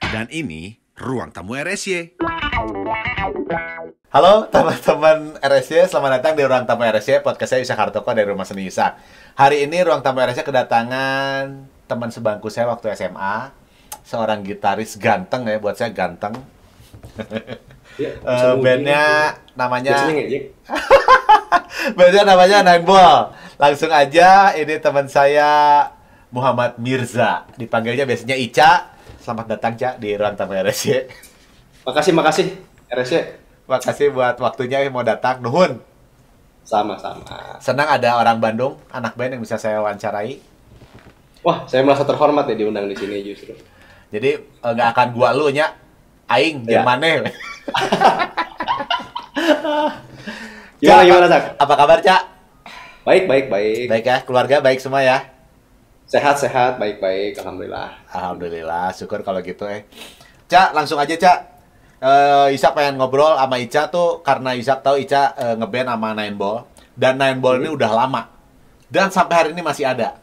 Dan ini Ruang Tamu RSY. Halo teman-teman RSY, selamat datang di Ruang Tamu RSY, podcast saya Ishak Hartoko dari Rumah Seni Ishak. Hari ini Ruang Tamu RSY kedatangan teman sebangku saya waktu SMA, seorang gitaris ganteng ya, buat saya ganteng. Ya, Bandnya namanya ngejek. bandnya namanya Nine Ball. Langsung aja, ini teman saya Muhammad Mirza, dipanggilnya biasanya Ica. Selamat datang, Ca, di Ruang Tamu RSY. Makasih RSY. Makasih buat waktunya mau datang. Nuhun. Sama-sama. Senang ada orang Bandung, anak band yang bisa saya wawancarai. Wah, saya merasa terhormat ya diundang di sini justru. Jadi nggak akan gua lu nya, aing Ya. gimana? Gimana, Sak? Apa kabar, Ca? Baik. Baik ya, keluarga baik semua ya? Sehat, baik. Alhamdulillah. Alhamdulillah, syukur kalau gitu. Ca, langsung aja, Ca. Isak pengen ngobrol sama Ica tuh karena Isak tahu Ica ngeband sama Nine Ball. Dan Nine Ball ini udah lama. Dan sampai hari ini masih ada.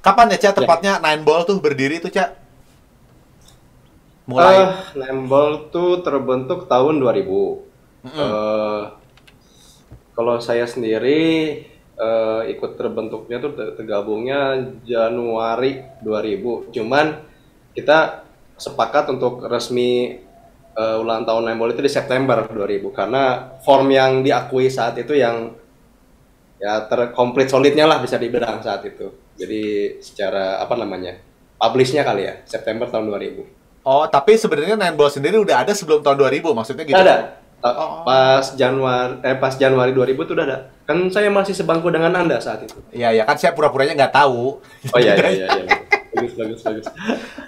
Kapan ya, Ca, tepatnya Nine Ball tuh berdiri tuh, Ca? Mulai. Nembol tuh terbentuk tahun 2000. Kalau saya sendiri ikut terbentuknya tuh tergabungnya Januari 2000. Cuman kita sepakat untuk resmi ulang tahun Nembol itu di September 2000 karena form yang diakui saat itu yang ya terkomplit solidnya lah bisa dibilang saat itu. Jadi secara apa namanya? Publishnya kali ya, September tahun 2000. Oh, tapi sebenarnya Nine Ball sendiri udah ada sebelum tahun 2000, maksudnya gitu? Ada. Pas Januari 2000 tuh udah ada. Kan saya masih sebangku dengan Anda saat itu. Iya, kan saya pura-puranya nggak tahu. Oh iya. Bagus.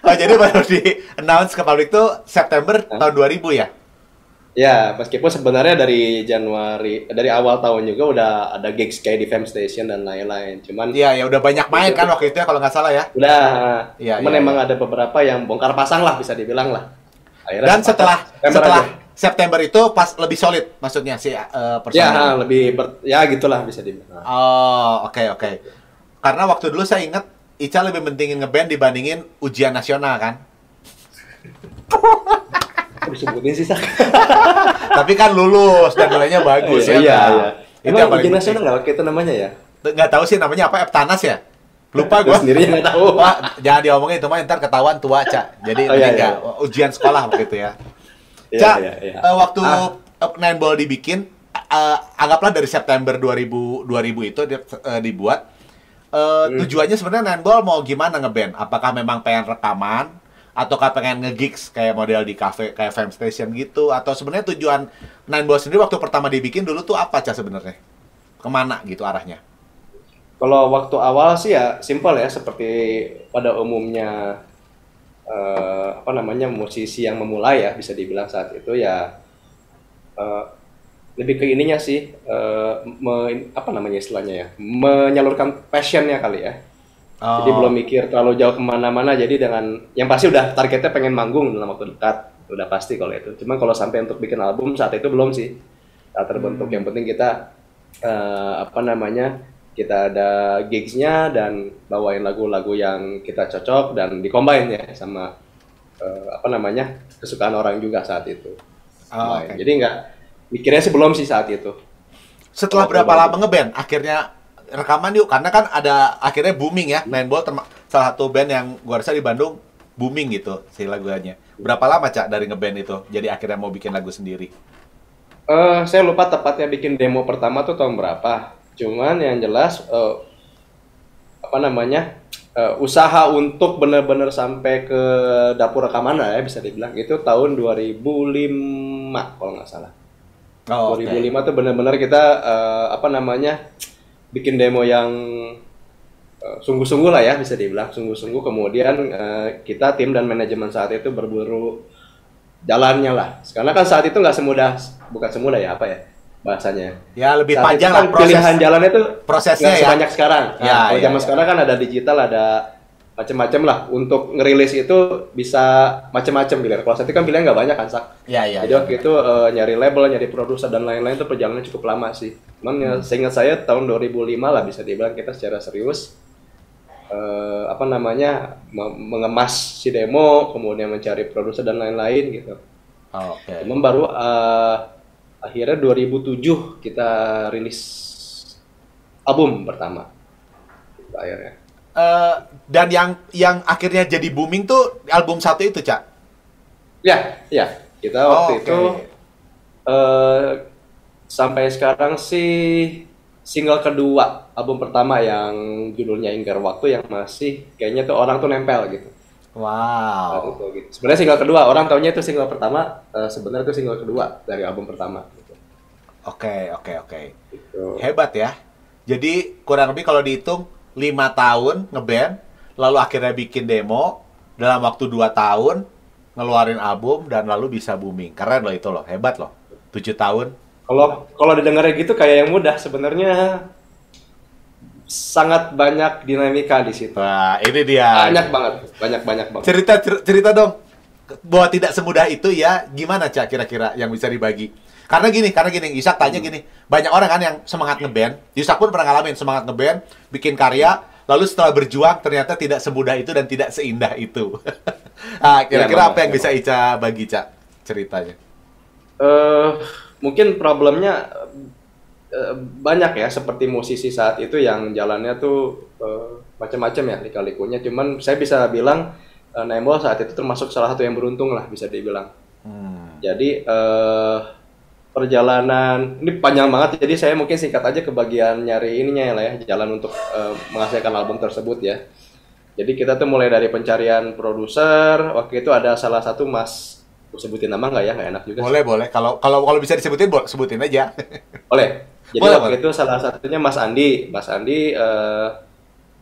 Oh, jadi baru di-announce ke publik tuh September tahun 2000 ya? Ya, meskipun sebenarnya dari awal tahun juga udah ada gigs kayak di Fame Station dan lain-lain. Cuman Iya, ya udah banyak main kan waktu itu ya kalau nggak salah ya? udah. Iya, Cuman iya, emang ada beberapa yang bongkar pasang lah bisa dibilang lah. Akhirnya Dan setelah aja. September itu pas lebih solid maksudnya si personel. Ya gitulah bisa dibilang. Oh, oke. Karena waktu dulu saya ingat Ica lebih pentingin ngeband dibandingin ujian nasional kan? Kok disebutin sih, Sak? Tapi kan lulus dan nilainya bagus ya. Iya. Itu yang Emang paling ujian penting. nasional nggak itu namanya ya? Nggak tahu sih namanya apa, Eptanas ya? Lupa Gua gua. sendiri nggak tahu. Wah, jangan diomongin itu mah ntar ketahuan tua, Ca. Jadi Oh, iya, nggak iya. ujian sekolah begitu ya. Iya, Ca, iya. waktu Nine Ball dibikin, anggaplah dari September 2000 itu dibuat. Tujuannya sebenarnya Nine Ball mau gimana ngeband? Apakah memang pengen rekaman? Ataukah pengen nge-gigs kayak model di cafe, kayak Fame Station gitu? Atau sebenarnya tujuan Nine Ball sendiri waktu pertama dibikin dulu tuh apa, Ca, sebenarnya? Kemana gitu arahnya? Kalau waktu awal sih ya simple ya, seperti pada umumnya musisi yang memulai ya bisa dibilang saat itu ya lebih ke ininya sih istilahnya ya, menyalurkan passionnya kali ya. Jadi belum mikir terlalu jauh kemana-mana, jadi dengan yang pasti udah targetnya pengen manggung dalam waktu dekat, udah pasti kalau itu. Cuma kalau sampai untuk bikin album saat itu belum sih, saat terbentuk. Yang penting kita kita ada gigsnya dan bawain lagu-lagu yang kita cocok dan dicombine ya sama kesukaan orang juga saat itu. Okay. Jadi nggak mikirnya sih belum sih saat itu. Setelah berapa lama ngeband akhirnya rekaman yuk, karena kan ada akhirnya booming ya. Nine Ball salah satu band yang gua rasa di Bandung booming gitu si lagunya. Berapa lama, Cak, dari ngeband itu jadi akhirnya mau bikin lagu sendiri? Saya lupa tepatnya bikin demo pertama tuh tahun berapa. Cuman yang jelas usaha untuk benar-benar sampai ke dapur rekaman ya bisa dibilang itu tahun 2005 kalau nggak salah. 2005 tuh benar-benar kita bikin demo yang sungguh-sungguh lah ya bisa dibilang sungguh-sungguh. Kemudian kita tim dan manajemen saat itu berburu jalannya lah. Karena kan saat itu bukan semudah ya bahasanya. Ya lebih Saat panjang itu kan lah proses. pilihan jalan itu prosesnya nggak ya. sebanyak sekarang. Kalau zaman sekarang kan ada digital, ada macam-macam lah. Untuk ngerilis itu bisa macam-macam pilihan. Kalau saat itu kan pilihan nggak banyak kan, Sak. Iya. Jadi waktu itu nyari label, nyari produser dan lain-lain itu perjalanannya cukup lama sih. Cuman seingat saya tahun 2005 lah bisa dibilang kita secara serius apa namanya mengemas si demo, kemudian mencari produser dan lain-lain gitu. Oke. Cuman baru akhirnya 2007 kita rilis album pertama. Gitu, akhirnya. Dan yang akhirnya jadi booming tuh album satu itu, Cak? Ya, ya. Kita waktu Oke. itu sampai sekarang sih single kedua album pertama yang judulnya Ingkar Waktu yang masih kayaknya tuh orang tuh nempel gitu. Wow. Gitu. Sebenarnya single kedua, orang taunya itu single pertama, sebenarnya itu single kedua dari album pertama. Gitu. Oke. Gitu. Hebat ya. Jadi kurang lebih kalau dihitung 5 tahun ngeband, lalu akhirnya bikin demo, dalam waktu 2 tahun ngeluarin album dan lalu bisa booming. Keren loh itu loh, hebat loh. 7 tahun. Kalau didengarnya gitu kayak yang mudah, sebenarnya sangat banyak dinamika di situ. Wah, ini dia. Banyak banget. Cerita dong. Bahwa tidak semudah itu ya, gimana Cak kira-kira yang bisa dibagi? Karena gini, Ishak tanya gini, banyak orang kan yang semangat ngeband, Ishak pun pernah ngalamin semangat ngeband, bikin karya, lalu setelah berjuang ternyata tidak semudah itu dan tidak seindah itu. Nah, kira-kira apa yang bisa Ica bagi, Cak, ceritanya? Mungkin problemnya banyak ya, seperti musisi saat itu yang jalannya tuh macam-macam ya lika-likunya. Cuman saya bisa bilang Nembol saat itu termasuk salah satu yang beruntung lah bisa dibilang. Jadi perjalanan ini panjang banget, jadi saya mungkin singkat aja ke bagian nyari ininya ya lah ya, jalan untuk menghasilkan album tersebut ya. Jadi kita tuh mulai dari pencarian produser. Waktu itu ada salah satu Mas, sebutin nama nggak ya? Nggak enak juga. Boleh. Kalau bisa disebutin, sebutin aja. Boleh. Jadi waktu itu salah satunya Mas Andi.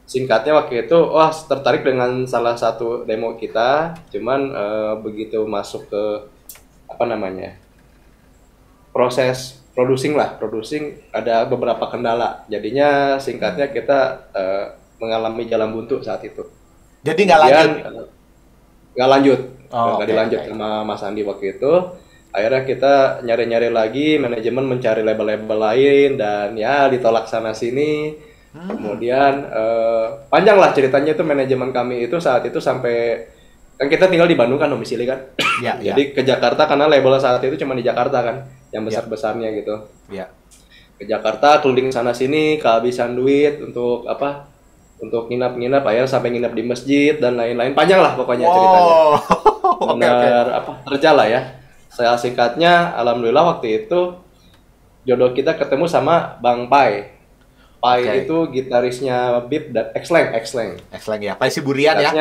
Singkatnya waktu itu, wah tertarik dengan salah satu demo kita. Cuman begitu masuk ke apa namanya proses producing ada beberapa kendala. Jadinya singkatnya kita mengalami jalan buntu saat itu. Jadi nggak lanjut? Nggak lanjut. Oh, Nggak dilanjut sama Mas Andi waktu itu. Akhirnya kita nyari-nyari lagi, manajemen mencari label-label lain, dan ya ditolak sana-sini. Kemudian panjang lah ceritanya itu, manajemen kami itu saat itu sampai, kan kita tinggal di Bandung kan domisili kan. Ya, Jadi ke Jakarta karena label saat itu cuma di Jakarta kan, yang besar-besarnya gitu. Ya. Ke Jakarta keliling sana-sini, kehabisan duit untuk apa? Untuk nginap-nginap, akhirnya sampai nginap di masjid dan lain-lain. Panjang lah pokoknya ceritanya. Benar apa kerja lah ya. Saya singkatnya, alhamdulillah waktu itu jodoh kita ketemu sama Bang Pai. Pai itu gitarisnya Bip dan X-Lang ya. Pai Siburian ya.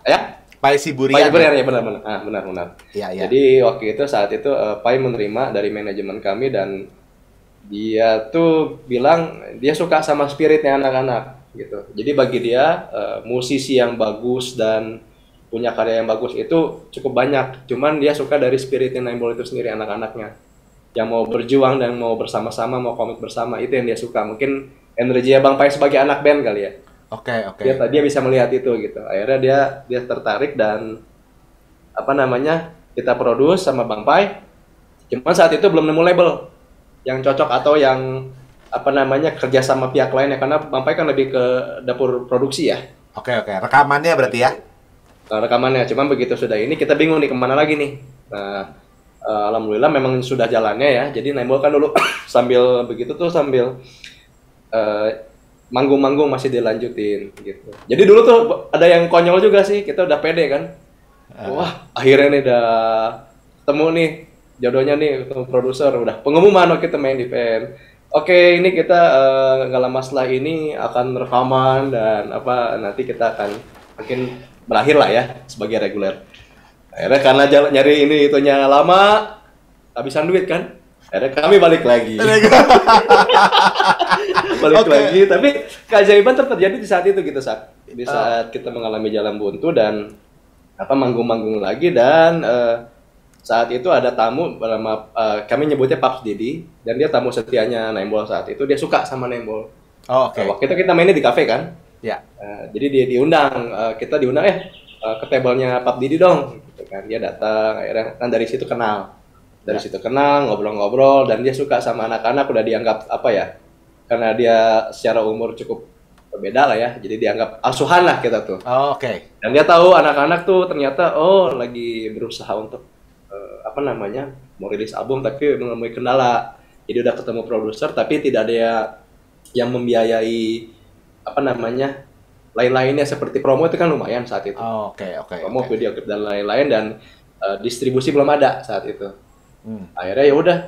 Ya. Pai Siburian ya, benar. Benar. Ya. Jadi waktu itu saat itu Pai menerima dari manajemen kami, dan dia tuh bilang dia suka sama spiritnya anak-anak gitu. Jadi bagi dia musisi yang bagus dan punya karya yang bagus itu cukup banyak. Cuman dia suka dari spiritnya Nembol itu sendiri, anak-anaknya yang mau berjuang dan mau bersama-sama, mau komit bersama, itu yang dia suka. Mungkin energinya Bang Pai sebagai anak band kali ya. Oke. Dia bisa melihat itu gitu. Akhirnya dia tertarik, dan apa namanya kita produce sama Bang Pai. Cuman saat itu belum nemu label yang cocok atau yang apa namanya kerja sama pihak lain ya, karena Bang Pai kan lebih ke dapur produksi ya. Oke. Rekamannya berarti ya? Rekamannya. Cuman begitu sudah ini kita bingung nih kemana lagi nih. Nah, alhamdulillah memang sudah jalannya ya. Jadi Nembol kan dulu sambil manggung-manggung masih dilanjutin gitu. Jadi dulu tuh ada yang konyol juga sih, kita udah pede kan. Wah, akhirnya nih udah ketemu nih jodohnya nih, ketemu produser, udah pengumuman kita main di band. Oke, ini kita nggak lama setelah ini akan rekaman dan apa nanti kita akan mungkin berakhir lah ya sebagai reguler. Akhirnya karena nyari ini itunya lama, habisan duit kan. Akhirnya kami balik lagi. Lagi, tapi keajaiban terjadi di saat itu gitu, di saat kita mengalami jalan buntu dan apa manggung-manggung lagi, dan saat itu ada tamu bernama kami nyebutnya Paps Didi, dan dia tamu setianya Nembol saat itu. Dia suka sama Nembol. Waktu itu kita mainnya di kafe kan. Ya. Jadi dia diundang, kita diundang ke tabelnya Paps Didi dong. Gitu kan. Dia datang, akhirnya kan dari situ kenal. Ngobrol-ngobrol, dan dia suka sama anak-anak, udah dianggap apa ya? Karena dia secara umur cukup beda lah ya. Jadi dianggap asuhan lah kita tuh. Oh, oke. Dan dia tahu anak-anak tuh ternyata lagi berusaha untuk apa namanya mau rilis album tapi menemui kendala. Jadi udah ketemu produser tapi tidak ada yang membiayai apa namanya lain-lainnya seperti promo itu kan lumayan saat itu. Oh, oke. Promo video klip dan lain-lain dan distribusi belum ada saat itu. Akhirnya ya udah,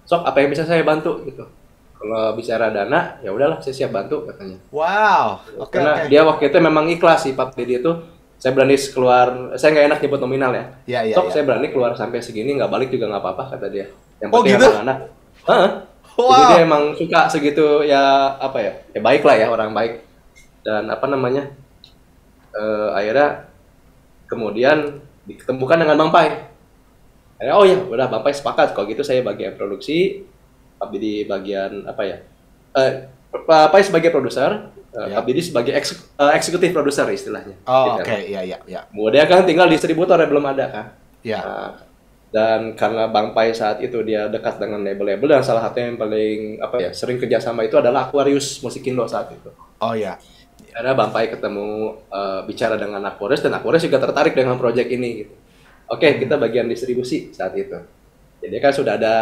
sok apa yang bisa saya bantu gitu. Kalau bicara dana, ya udahlah saya siap bantu katanya. Wow. Karena dia waktu itu memang ikhlas sih Pak Didi itu. Saya berani keluar, saya nggak enak nyebut nominal ya. Iya. Saya berani keluar sampai segini, nggak balik juga nggak apa-apa kata dia. Yang Oh, penting gitu? anak-anak. Wow. Jadi dia emang suka segitu ya apa ya? Ya baik lah ya, orang baik. Dan apa namanya? Akhirnya kemudian diketemukan dengan Bang Pai. Akhirnya, oh ya, udah Bang Pai sepakat kalau gitu saya bagian produksi, Pak Didi bagian apa ya? Pak Pai sebagai produser, Pak Didi sebagai eksekutif produser istilahnya. Oh, Gitu. oke. Iya. Kemudian kan tinggal distributor yang belum ada kan. Iya. Nah, dan karena Bang Pai saat itu dia dekat dengan label-label dan salah satu yang paling apa ya sering kerjasama itu adalah Aquarius Musikindo saat itu. Oh ya. Karena Bang Pai ketemu bicara dengan Aquarius dan Aquarius juga tertarik dengan proyek ini gitu. Oke, kita bagian distribusi saat itu. Jadi kan sudah ada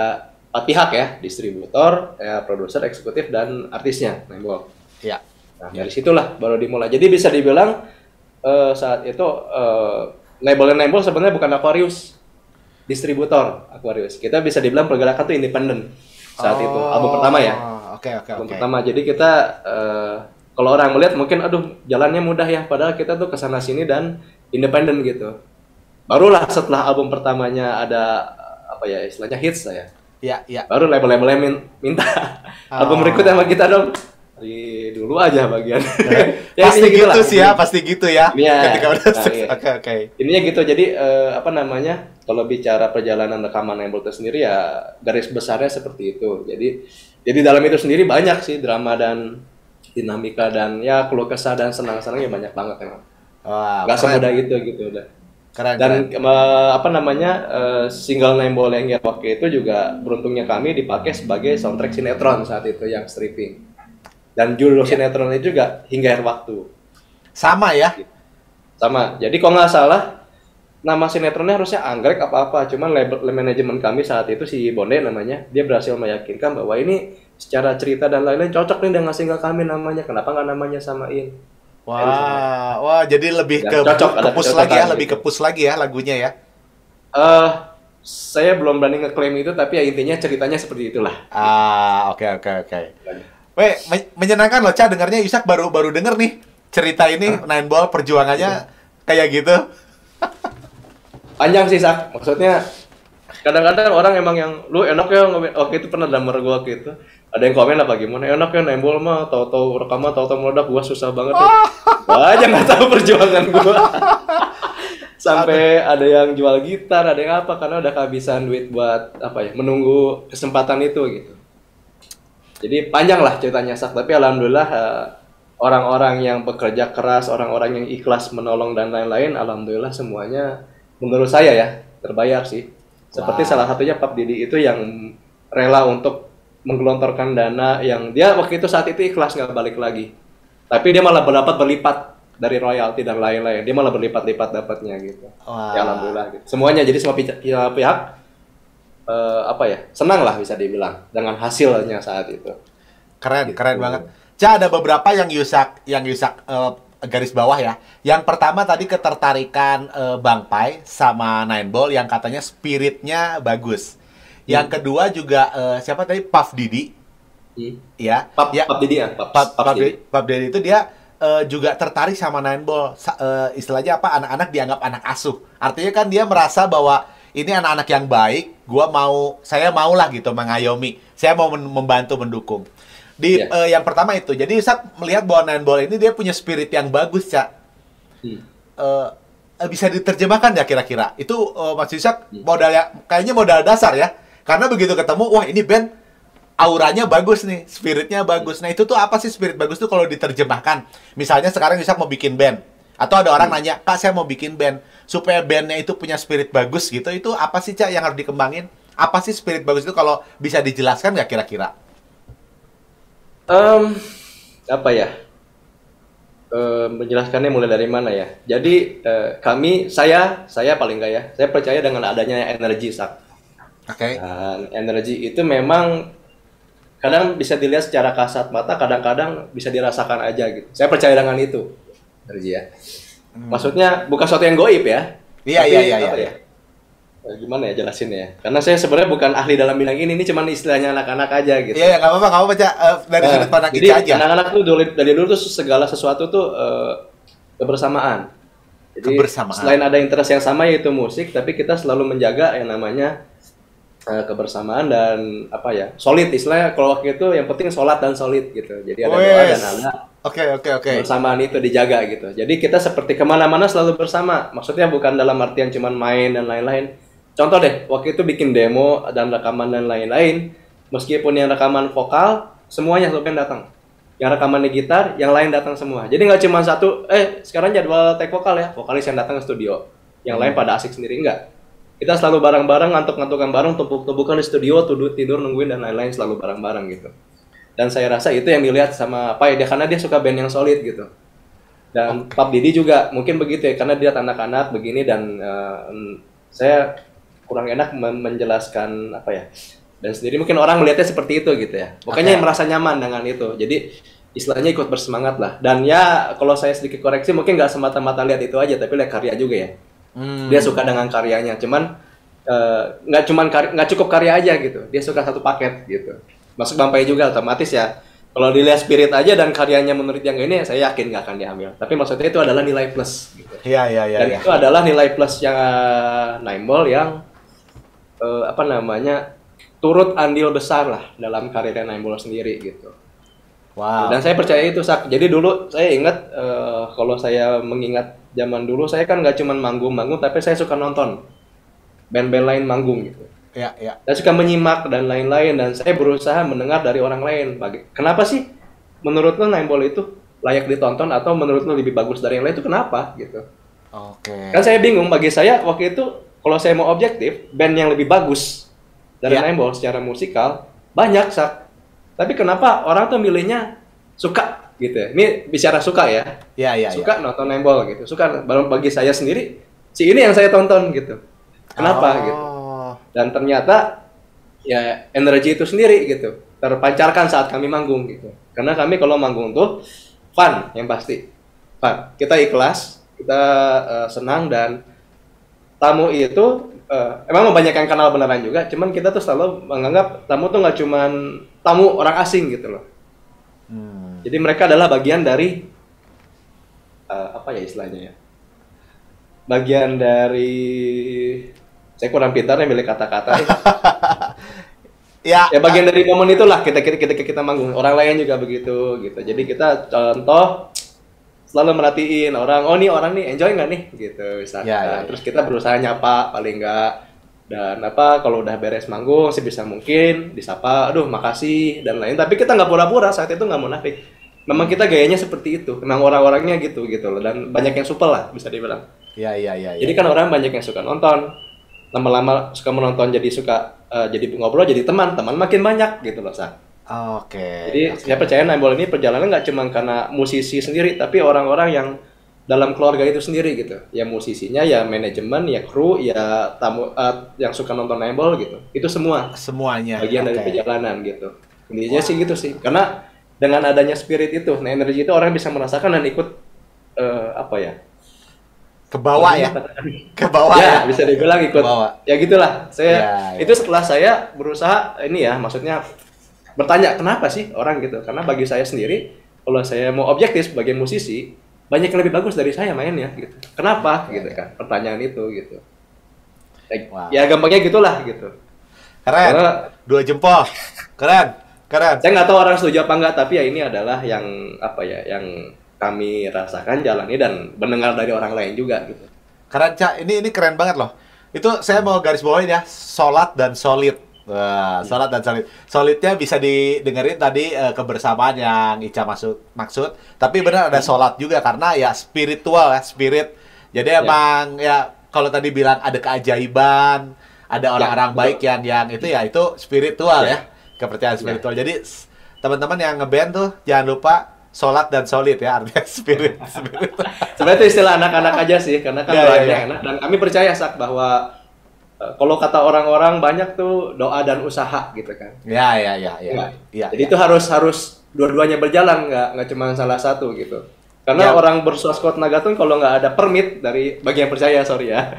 4 pihak ya, distributor, produser, eksekutif dan artisnya, Nembol. Iya. Nah, dari situlah baru dimulai. Jadi bisa dibilang saat itu labelnya Nembol sebenarnya bukan Aquarius, distributor Aquarius. Kita bisa dibilang pergerakan itu independen saat itu. Album pertama ya. Oke. Album pertama. Jadi kita kalau orang melihat mungkin aduh jalannya mudah ya, padahal kita tuh kesana sini dan independen gitu. Barulah setelah album pertamanya ada apa ya istilahnya hits saya. Iya. Baru label-labelnya minta album berikutnya sama kita dong. Dari dulu aja bagian. Ya, pasti gitu ya. Iya. Ketika udah Iya. Oke. Ininya gitu. Jadi apa namanya? Kalau bicara perjalanan rekaman Nembol itu sendiri ya garis besarnya seperti itu. Jadi dalam itu sendiri banyak sih drama dan dinamika dan ya keluh kesah dan senang-senangnya banyak banget emang. Wah, Gak semudah gitu udah. Keren. Dan apa namanya single Nembol yang waktu itu juga beruntungnya kami dipakai sebagai soundtrack sinetron saat itu yang stripping. Dan judul sinetronnya juga Hingga Akhir Waktu. Sama ya? Sama. Jadi kalau nggak salah nama sinetronnya harusnya Anggrek apa-apa. Cuman label manajemen kami saat itu si Bonde namanya, dia berhasil meyakinkan bahwa ini secara cerita dan lain-lain cocok nih dengan single kami namanya. Kenapa nggak namanya samain? Wah, jadi lebih Ya, ke push lagi ya, gitu. lebih ke push lagi ya lagunya ya. Saya belum berani ngeklaim itu, tapi ya intinya ceritanya seperti itulah. Oke. Weh, menyenangkan loh, Ca, dengarnya Yusak baru denger nih cerita ini, Nineball perjuangannya kayak gitu. Panjang sih, Sak. Maksudnya kadang-kadang orang emang yang lu enak ya oke itu pernah drummer gua gitu. Ada yang komen apa gimana? Enak ya Nembol mah tahu-tahu rekaman tahu-tahu meledak gua susah banget ya. Gua aja nggak tahu perjuangan gua. Sampai ada yang jual gitar, ada yang apa karena udah kehabisan duit buat apa ya menunggu kesempatan itu gitu. Jadi panjang lah ceritanya Sak, tapi alhamdulillah orang-orang yang bekerja keras, orang-orang yang ikhlas menolong dan lain-lain, alhamdulillah semuanya menurut saya ya terbayar sih. Seperti salah satunya Pak Didi itu yang rela untuk menggelontorkan dana yang dia waktu itu saat itu ikhlas nggak balik lagi. Tapi dia malah berdapat berlipat dari royalti dan lain-lain. Dia malah berlipat-lipat dapatnya gitu. Ya alhamdulillah gitu. Semuanya jadi semua pihak apa ya senang lah bisa dibilang dengan hasilnya saat itu. Keren banget. Ca, ada beberapa yang Yusak garis bawah ya. Yang pertama tadi ketertarikan Bang Pai sama Nineball yang katanya spiritnya bagus. Yang kedua juga siapa tadi Puff Didi. Ya. Puff Didi ya. Puff Didi itu dia juga tertarik sama Nineball. Istilahnya apa? Anak-anak dianggap anak asuh. Artinya kan dia merasa bahwa ini anak-anak yang baik, saya maulah gitu mengayomi. Saya mau membantu mendukung. Yang pertama itu. Jadi Yusak melihat bahwa Nineball ini dia punya spirit yang bagus, Cak. Bisa diterjemahkan ya kira-kira? Itu Mas Yusak kayaknya modal dasar ya. Karena begitu ketemu, wah ini band auranya bagus nih, spiritnya bagus. Nah itu tuh apa sih spirit bagus tuh kalau diterjemahkan? Misalnya sekarang Yusak mau bikin band. Atau ada orang nanya, Kak saya mau bikin band. Supaya bandnya itu punya spirit bagus gitu, itu apa sih Cak yang harus dikembangin? Apa sih spirit bagus itu kalau bisa dijelaskan nggak kira-kira? Apa ya? menjelaskannya mulai dari mana ya. Jadi saya paling nggak ya, saya percaya dengan adanya energi sak. Oke. Dan energi itu memang kadang bisa dilihat secara kasat mata, kadang-kadang bisa dirasakan aja gitu. Saya percaya dengan itu, energi ya. Maksudnya bukan sesuatu yang goib ya. Iya, Tapi, iya. apa ya? Gimana ya jelasin ya? Karena saya sebenarnya bukan ahli dalam bidang ini cuman istilahnya anak-anak aja gitu. Iya, nggak apa-apa, Cak. Dari sudut pandang Jadi kita aja. anak-anak tuh dari dulu tuh segala sesuatu tuh kebersamaan. Jadi Kebersamaan. selain ada interest yang sama yaitu musik, tapi kita selalu menjaga yang namanya kebersamaan dan apa ya, solid istilahnya. Kalau waktu itu yang penting sholat dan solid gitu. Jadi ada doa dan ada Oke. kebersamaan itu dijaga gitu. Jadi kita seperti kemana-mana selalu bersama. Maksudnya bukan dalam artian cuman main dan lain-lain. Contoh deh, waktu itu bikin demo dan rekaman dan lain-lain. Meskipun yang rekaman vokal, semuanya satu band datang. Yang rekaman di gitar, yang lain datang semua. Jadi nggak cuma satu, sekarang jadwal take vokal ya, vokalis yang datang ke studio. Yang lain pada asik sendiri, enggak. Kita selalu bareng-bareng, ngantuk-ngantukan bareng, tumpuk-tumpukan di studio, tidur, nungguin, dan lain-lain selalu bareng-bareng gitu. Dan saya rasa itu yang dilihat sama Pai, karena dia suka band yang solid gitu. Dan Pap Didi juga mungkin begitu ya, karena dia anak-anak begini dan saya kurang enak menjelaskan apa ya. Dan sendiri mungkin orang melihatnya seperti itu gitu ya. Pokoknya yang merasa nyaman dengan itu. Jadi istilahnya ikut bersemangat lah. Dan ya kalau saya sedikit koreksi mungkin nggak semata-mata lihat itu aja, tapi lihat karya juga ya. Dia suka dengan karyanya. Cuman nggak cukup karya aja gitu. Dia suka satu paket gitu. Masuk Bampai juga otomatis ya. Kalau dilihat spirit aja dan karyanya menurut yang ini, saya yakin nggak akan diambil. Tapi maksudnya itu adalah nilai plus. Gitu. Iya. Dan itu adalah nilai plus yang Nine Ball yang turut andil besar lah dalam karirnya Nine Ball sendiri gitu. Wow. Dan saya percaya itu Sak. Jadi dulu saya ingat kalau saya mengingat zaman dulu saya kan nggak cuma manggung-manggung, tapi saya suka nonton band-band lain manggung gitu. Iya. Saya suka menyimak dan lain-lain dan saya berusaha mendengar dari orang lain. Kenapa sih menurut lo Nine Ball itu layak ditonton atau menurut lo lebih bagus dari yang lain itu kenapa gitu? Oke. Kan saya bingung, bagi saya waktu itu kalau saya mau objektif, band yang lebih bagus dari Nine Ball secara musikal banyak Sak. Tapi kenapa orang tuh milihnya suka gitu ya? Ini bicara suka ya. Iya. Suka nonton Nine Ball gitu. Suka bagi saya sendiri si ini yang saya tonton gitu. Kenapa gitu? Dan ternyata ya energi itu sendiri gitu terpancarkan saat kami manggung gitu. Karena kami kalau manggung tuh fun yang pasti. Fun. Kita ikhlas, kita senang dan tamu itu emang banyak yang kenal beneran juga, cuman kita tuh selalu menganggap tamu tuh nggak cuman tamu orang asing gitu loh. Jadi mereka adalah bagian dari apa ya istilahnya ya? Bagian dari saya kurang pintar nih milih kata-kata. Ya bagian dari momen itulah kita manggung. Orang lain juga begitu gitu. Jadi kita contoh selalu merhatiin orang, oh nih orang nih enjoy nggak nih gitu misalkan. Terus kita berusaha nyapa paling nggak, dan kalau udah beres manggung sebisa mungkin disapa, aduh makasih dan lain. Tapi kita nggak pura-pura saat itu, nggak munafik. Memang kita gayanya seperti itu, memang orang-orangnya gitu loh, dan banyak yang supel lah bisa dibilang. Iya. Jadi kan orang banyak yang suka nonton, lama-lama suka menonton jadi suka jadi ngobrol jadi teman makin banyak gitu loh Sa. Jadi saya percaya Nine Ball ini perjalanan nggak cuma karena musisi sendiri, tapi orang-orang yang dalam keluarga itu sendiri gitu. Ya musisinya, ya manajemen, ya kru, ya tamu yang suka nonton Nine Ball gitu. Itu semuanya bagian dari perjalanan gitu. Intinya sih gitu sih. Karena dengan adanya spirit itu, energi itu orang bisa merasakan dan ikut ke bawah ya. Ke bawah ya. Bisa dibilang ikut. Ya gitulah. Itu setelah saya berusaha ini ya, maksudnya bertanya kenapa sih orang gitu, karena bagi saya sendiri kalau saya mau objektif sebagai musisi banyak yang lebih bagus dari saya mainnya gitu, kenapa gitu kan pertanyaan itu gitu. Ya gampangnya gitulah gitu. Keren. Karena 2 jempol. Keren. Saya nggak tahu orang setuju apa enggak, tapi ya ini adalah yang yang kami rasakan, jalani dan mendengar dari orang lain juga gitu. Keren Cak, ini keren banget loh. Itu saya mau garis bawain ya, sholat dan solid. Wah, sholat dan solid. Solidnya bisa didengerin tadi kebersamaan yang Ica maksud. Tapi benar ada sholat juga karena ya spiritual ya, spirit. Jadi emang ya kalau tadi bilang ada keajaiban, ada orang-orang baik yang itu ya itu spiritual ya, kepercayaan spiritual. Jadi teman-teman yang ngeband tuh jangan lupa sholat dan solid ya, artinya spirit. Sebenarnya itu istilah anak-anak aja sih, karena kan Ya, doanya ya. enak. Dan kami percaya Sak bahwa kalau kata orang-orang banyak tuh doa dan usaha gitu kan. Ya. Jadi itu harus dua-duanya berjalan, nggak cuma salah satu gitu. Karena Ya. orang bersuascot Nagatun kalau nggak ada permit dari bagi yang percaya, sorry ya.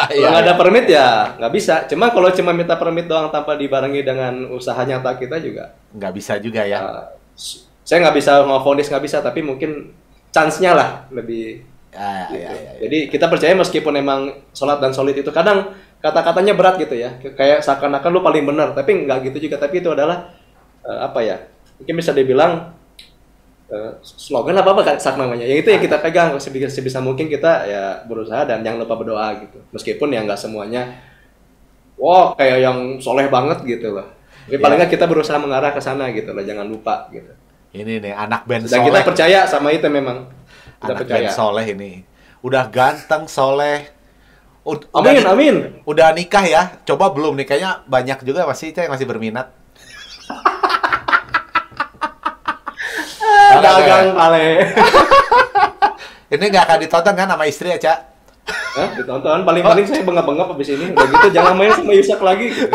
Kalau nggak ada ya. permit ya nggak bisa. Cuma kalau cuma minta permit doang tanpa dibarengi dengan usaha nyata kita juga. Nggak bisa juga ya. Saya nggak bisa nge-vonis, nggak bisa, tapi mungkin chance-nya lah lebih. Ya. Jadi kita percaya meskipun emang sholat dan solid itu kadang kata-katanya berat gitu ya, kayak seakan-akan lu paling benar, tapi nggak gitu juga. Tapi itu adalah apa ya? Mungkin bisa dibilang slogan apa kan sak namanya. Yang itu yang kita pegang sebisa mungkin kita ya berusaha dan jangan lupa berdoa gitu. Meskipun ya nggak semuanya, wah kayak yang soleh banget gitu loh. Tapi paling nggak kita berusaha mengarah ke sana gitu lah, jangan lupa gitu. Ini nih anak band Dan soleh. kita percaya sama itu memang. Kita Anak percaya. band soleh ini. Udah ganteng, soleh. Amin. Udah nikah ya? Coba belum nikahnya banyak juga masih yang masih berminat. Dagang pale. Ini nggak akan ditonton kan sama istri ya, Cak? Hah, ditonton. Paling-paling saya bengap-bengap habis ini. Udah gitu jangan main sama Yusak lagi. Gitu.